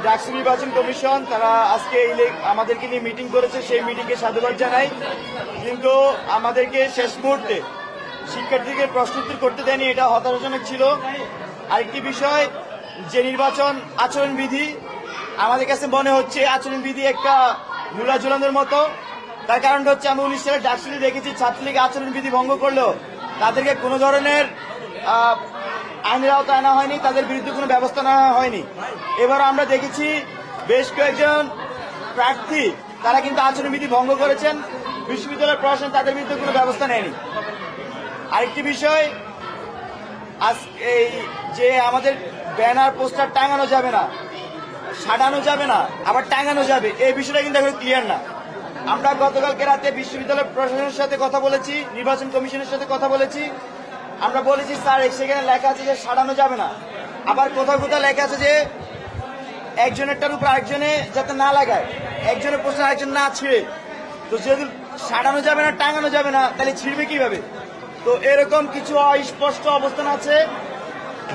ডাকসু নির্বাচন কমিশন তারা আজকে আমাদেরকে নিয়ে মিটিং করেছে, সেই মিটিংকে সাধুবাদ জানাই। কিন্তু আমাদেরকে শেষ মুহূর্তে শিক্ষার্থীকে প্রস্তুতি করতে দেয়নি, এটা হতাশাজনক ছিল। আরেকটি বিষয়, যে নির্বাচন আচরণবিধি, আমাদের কাছে মনে হচ্ছে আচরণবিধি একটা মূলা ঝুলানোর মতো। তার কারণটা হচ্ছে, আমি 19 সালে ডাকসুতে দেখেছি ছাত্রলীগ আচরণবিধি ভঙ্গ করলেও তাদেরকে কোনো ধরনের আইনের আওতায় আনা হয়নি, তাদের বিরুদ্ধে কোনো ব্যবস্থা নেওয়া হয়নি। এবার আমরা দেখেছি বেশ কয়েকজন প্রার্থী তারা কিন্তু আচরণবিধি ভঙ্গ করেছেন, বিশ্ববিদ্যালয়ের প্রশাসন তাদের বিরুদ্ধে কোনো ব্যবস্থা নেয়নি। আরেকটি বিষয়, এই যে আমাদের ব্যানার পোস্টার টাঙানো যাবে না, সাজানো যাবে না, আবার টাঙানো যাবে, এই বিষয়টা কিন্তু এখন ক্লিয়ার না। আমরা গতকালকে রাতে বিশ্ববিদ্যালয় প্রশাসনের সাথে কথা বলেছি, নির্বাচন কমিশনের সাথে কথা বলেছি। আমরা বলেছি স্যার সেখানে লেখা আছে যে সাজানো যাবে না, আবার কোথাও কোথাও লেখা আছে যে একজনেরটার উপর আরেকজনে যাতে না লাগায়, একজনের পোস্টার আরেকজন না ছিঁড়ে। তো যেহেতু সাজানো যাবে না, টাঙানো যাবে না, তাহলে ছিঁড়বে কিভাবে? তো এরকম কিছু অস্পষ্ট অবস্থান আছে।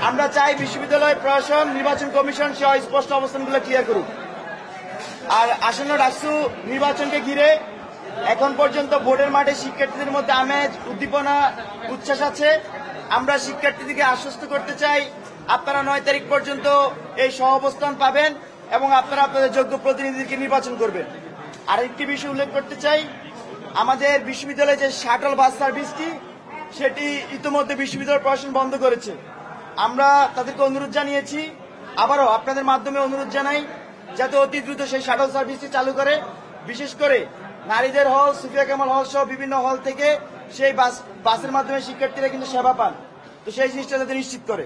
আমরা চাই বিশ্ববিদ্যালয় প্রশাসন, নির্বাচন কমিশন সে অস্পষ্ট অবস্থানগুলো ক্লিয়ার করুক। আর আসন্ন ডাকসু নির্বাচনকে ঘিরে এখন পর্যন্ত ভোটের মাঠে শিক্ষার্থীদের মধ্যে আমেজ, উদ্দীপনা, উচ্ছ্বাস আছে। আমরা শিক্ষার্থীদেরকে আশ্বস্ত করতে চাই, আপনারা 9 তারিখ পর্যন্ত এই সহাবস্থান পাবেন এবং আপনারা আপনাদের যোগ্য প্রতিনিধিকে নির্বাচন করবেন। আরেকটি বিষয় উল্লেখ করতে চাই, আমাদের বিশ্ববিদ্যালয়ে যে শাটল বাস সার্ভিসটি, সেটি ইতিমধ্যে বিশ্ববিদ্যালয় প্রশাসন বন্ধ করেছে। আমরা তাদেরকে অনুরোধ জানিয়েছি, আবারও আপনাদের মাধ্যমে অনুরোধ জানাই যাতে অতি দ্রুত সেই শাটল সার্ভিসটি চালু করে। বিশেষ করে নারীদের হল, সুফিয়া কামাল হল সহ বিভিন্ন হল থেকে সেই বাসের মাধ্যমে শিক্ষার্থীরা কিন্তু সেবা পান, তো সেই জিনিসটা যাতে নিশ্চিত করে।